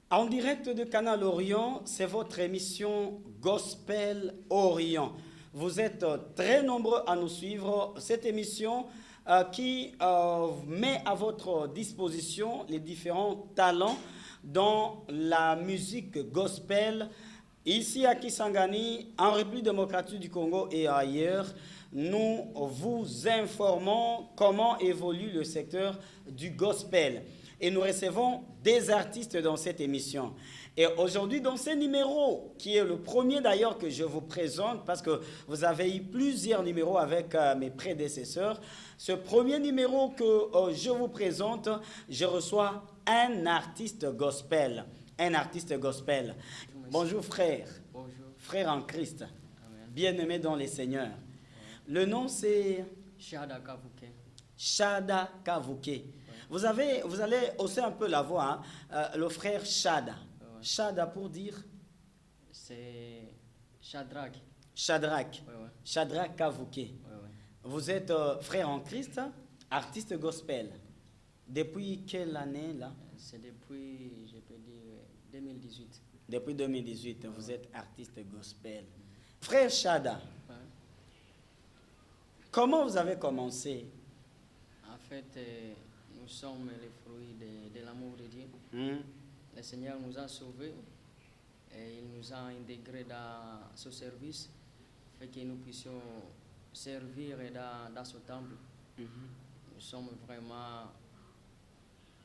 En direct de Canal Orient, c'est votre émission Gospel Orient. Vous êtes très nombreux à nous suivre. Cette émission qui met à votre disposition les différents talents dans la musique gospel. Ici à Kisangani, en République démocratique du Congo et ailleurs, nous vous informons comment évolue le secteur du gospel. Et nous recevons des artistes dans cette émission. Et aujourd'hui, dans ce numéro, qui est le premier d'ailleurs que je vous présente, parce que vous avez eu plusieurs numéros avec mes prédécesseurs, ce premier numéro que je vous présente, je reçois un artiste gospel. Un artiste gospel. Bonjour frère. Bonjour. Frère en Christ. Amen. Bien-aimé dans les seigneurs. Le nom c'est Shada Kavuke. Shada Kavuke. Vous allez hausser un peu la voix, hein? Le frère Shada. Ouais. Shada pour dire C'est Shadrach. Shadrach. Ouais, ouais. Shadrach Kavuke. Ouais, ouais. Vous êtes frère en Christ, artiste gospel. Depuis quelle année là? C'est depuis, je peux dire, 2018. Depuis 2018, vous êtes artiste gospel. Frère Shada, Ouais. comment vous avez commencé? En fait, nous sommes les fruits de l'amour de Dieu. Hmm? Le Seigneur nous a sauvés et il nous a intégrés dans ce service, fait que nous puissions servir dans ce temple. Mhm. Nous sommes vraiment,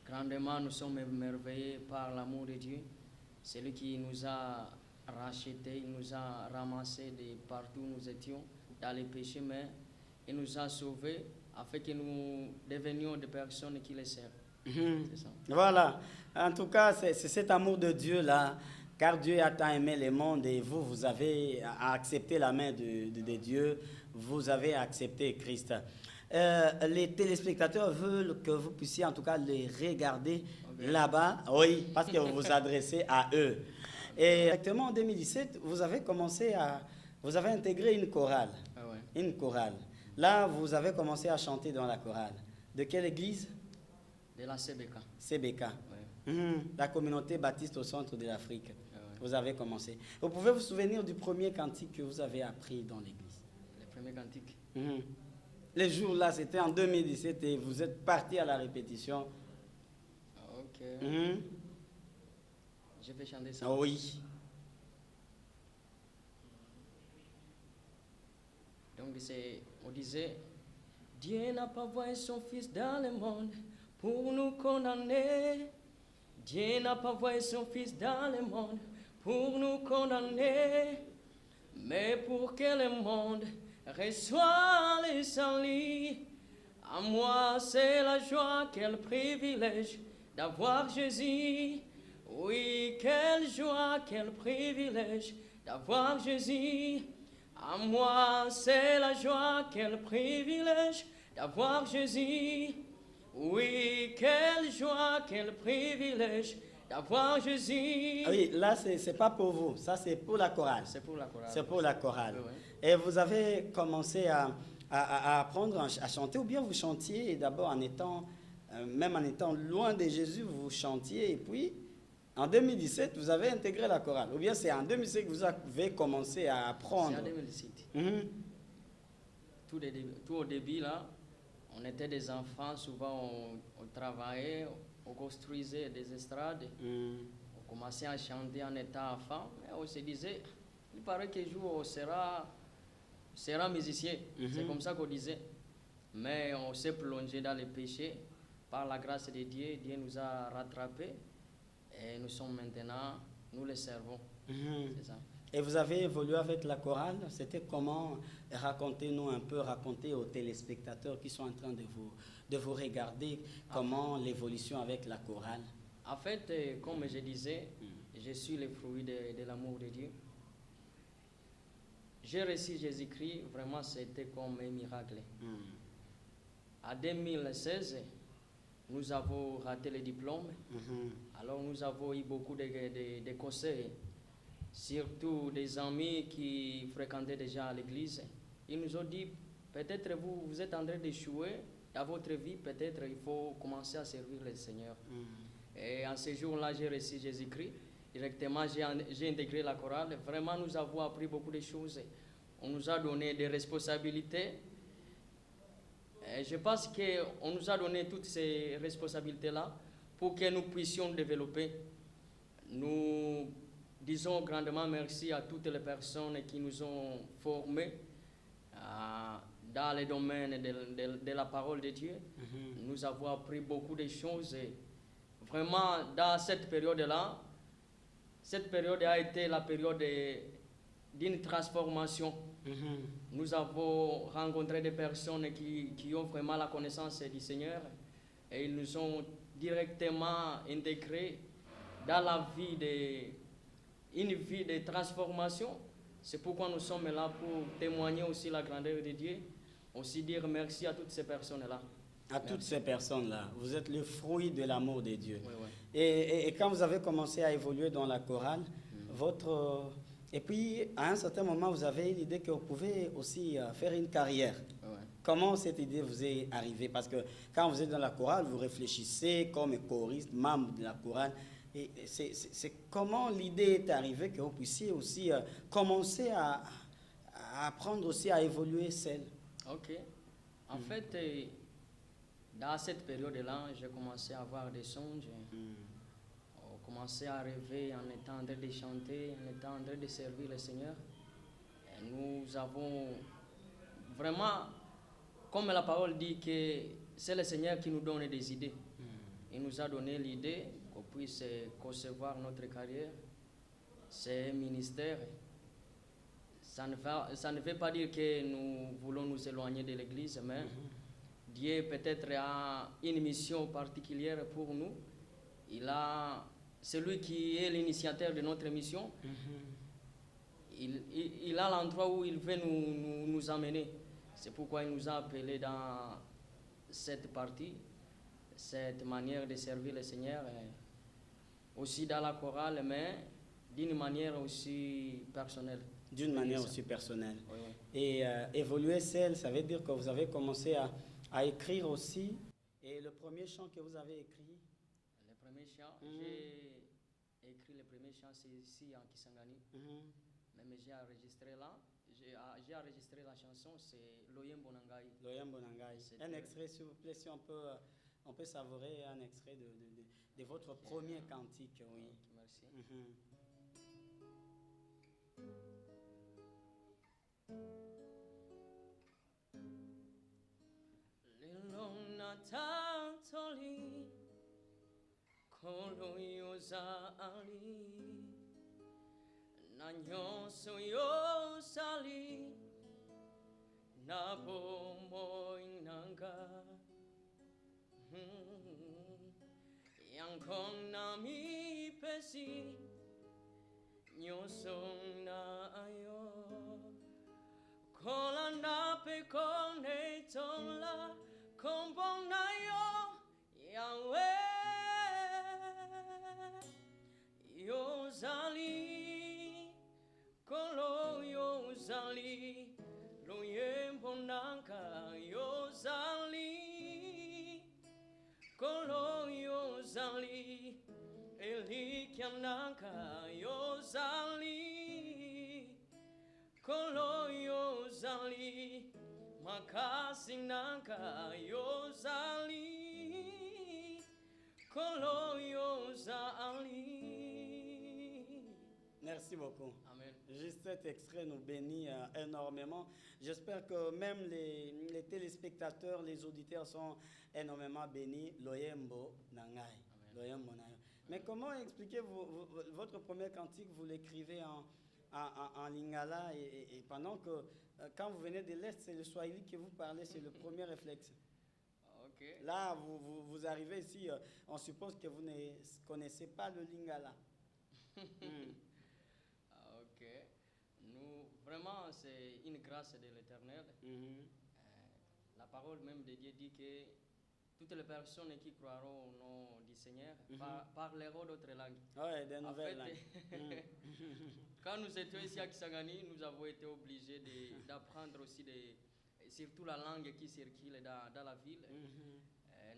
grandement, nous sommes émerveillés par l'amour de Dieu. C'est lui qui nous a rachetés, il nous a ramassés de partout où nous étions, dans les péchés, mais il nous a sauvés afin que nous devenions des personnes qui les servent. Mhm. C'est ça. Voilà. En tout cas, c'est cet amour de Dieu là, car Dieu a tant aimé le monde et vous avez accepté la main de Dieu, vous avez accepté Christ. Les téléspectateurs veulent que vous puissiez en tout cas les regarder là-bas, oui, parce que vous vous adressez à eux. Et exactement en 2017, vous avez intégré une chorale, Ah ouais. une chorale. Là, vous avez commencé à chanter dans la chorale. De quelle église? De la CBK. CBK. Ouais. La communauté baptiste au centre de l'Afrique. Ah ouais. Vous avez commencé. Vous pouvez vous souvenir du premier cantique que vous avez appris dans l'église? Les premiers cantiques. Mhm. Les jours là, c'était en 2017 et vous êtes parti à la répétition. Ah, ok. Mhm. Je vais chanter ça. Ah oui. Donc on disait, Dieu n'a pas envoyé son Fils dans le monde pour nous condamner. Dieu n'a pas envoyé son Fils dans le monde pour nous condamner, mais pour que le monde reçoive le salut. À moi, c'est la joie, quel privilège d'avoir Jésus. Oui, quelle joie, quel privilège d'avoir Jésus. À moi, c'est la joie, quel privilège d'avoir Jésus. Oui, quelle joie, quel privilège d'avoir Jésus. Ah oui, là, c'est pas pour vous. Ça, c'est pour la chorale. C'est pour la chorale. C'est pour la chorale. Oui, oui. Et vous avez commencé à apprendre à chanter, ou bien vous chantiez d'abord en étant, même en étant loin de Jésus, vous chantiez, et puis en 2017, vous avez intégré la chorale. Ou bien c'est en 2017 que vous avez commencé à apprendre. C'est en 2017. Mhm. Tout au début, là, on était des enfants, souvent on travaillait, on construisait des estrades, Mhm. on commençait à chanter en étant enfant, et on se disait, il paraît qu'un jour on sera musicien. C'est comme ça qu'on disait. Mais on s'est plongé dans les péchés. Par la grâce de Dieu, Dieu nous a rattrapés et nous sommes maintenant, nous les servons. Mhm. C'est ça. Et vous avez évolué avec la chorale. C'était comment? Racontez-nous un peu, racontez aux téléspectateurs qui sont en train de vous regarder comment l'évolution avec la chorale. En fait, comme je disais, je suis le fruit de l'amour de Dieu. J'ai reçu Jésus-Christ, vraiment c'était comme un miracle. En 2016, nous avons raté le diplôme. Alors nous avons eu beaucoup de conseils, surtout des amis qui fréquentaient déjà l'église. Ils nous ont dit, peut-être vous êtes en train d'échouer dans votre vie, peut-être il faut commencer à servir le Seigneur. Et en ce jour-là, j'ai reçu Jésus-Christ. Directement, j'ai intégré la chorale. Vraiment, nous avons appris beaucoup de choses. On nous a donné des responsabilités. Et je pense qu'on nous a donné toutes ces responsabilités-là pour que nous puissions développer. Nous disons grandement merci à toutes les personnes qui nous ont formés dans le domaine de la parole de Dieu. Nous avons appris beaucoup de choses. Et vraiment, dans cette période-là, cette période a été la période d'une transformation. Nous avons rencontré des personnes qui ont vraiment la connaissance du Seigneur et ils nous ont directement intégrés dans la vie une vie de transformation. C'est pourquoi nous sommes là pour témoigner aussi la grandeur de Dieu, aussi dire merci à toutes ces personnes-là. À toutes ces personnes-là, vous êtes le fruit de l'amour de Dieu. Oui, oui. Et quand vous avez commencé à évoluer dans la chorale, et puis à un certain moment, vous avez l'idée que vous pouvez aussi faire une carrière. Oui. Comment cette idée vous est arrivée? Parce que quand vous êtes dans la chorale, vous réfléchissez comme choriste, membre de la chorale. Et c'est comment l'idée est arrivée que vous puissiez aussi commencer à apprendre aussi à évoluer seul. Ok. En fait, dans cette période-là, j'ai commencé à avoir des songes. J'ai commencé à rêver en étant en train de chanter, en étant en train de servir le Seigneur. Et nous avons vraiment, comme la parole dit, que c'est le Seigneur qui nous donne des idées. Il nous a donné l'idée qu'on puisse concevoir notre carrière. C'est un ministère. Ça ne veut pas dire que nous voulons nous éloigner de l'Église, mais Dieu peut-être a une mission particulière pour nous. C'est lui qui est l'initiateur de notre mission. Il a l'endroit où il veut nous amener. C'est pourquoi il nous a appelés dans cette partie, cette manière de servir le Seigneur, aussi dans la chorale, mais d'une manière aussi personnelle. D'une manière aussi personnelle. Oui, oui. Et évoluer seul, ça veut dire que vous avez commencé à écrire aussi. Et le premier chant que vous avez écrit? Le premier chant, j'ai écrit le premier chant, c'est ici en Kisangani. Mais j'ai enregistré là. J'ai enregistré la chanson, c'est Loyem Bonangai. Loyem Bonangai. Un extrait, s'il vous plaît, si on peut savourer un extrait de votre premier cantique. Oui. Merci. Lilona tantoli kolo yoza ali nanyoso yosali na bomoy nanga yang kong nami pesi nyosong na ayo kola na pe kone tola kompong na yo Yahweh Yozali Kolo Yozali Loyem Bonanka Yozali Kolo Yozali Elikiananka Yozali Kolo Yozali Makasinanka Yozali Kolo Yozali. Merci beaucoup. Amen. Juste cet extrait nous bénit énormément. J'espère que même les téléspectateurs, les auditeurs sont énormément bénis. Loyembo Nangai. Loyembo Nangai. Mais comment expliquez-vous votre premier cantique, vous l'écrivez en lingala et pendant que quand vous venez de l'Est, c'est le swahili que vous parlez, c'est le premier réflexe. Okay. Là, vous arrivez ici, on suppose que vous ne connaissez pas le lingala. Ok. Nous, vraiment, c'est une grâce de l'Éternel. La parole même de Dieu dit que toutes les personnes qui croiront au nom du Seigneur parleront d'autres langues. Oui, des nouvelles langues. Quand nous étions ici à Kisangani, nous avons été obligés d'apprendre aussi surtout la langue qui circule dans la ville.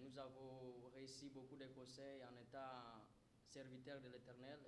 Nous avons ici beaucoup d'Écossais en étant serviteurs de l'Éternel.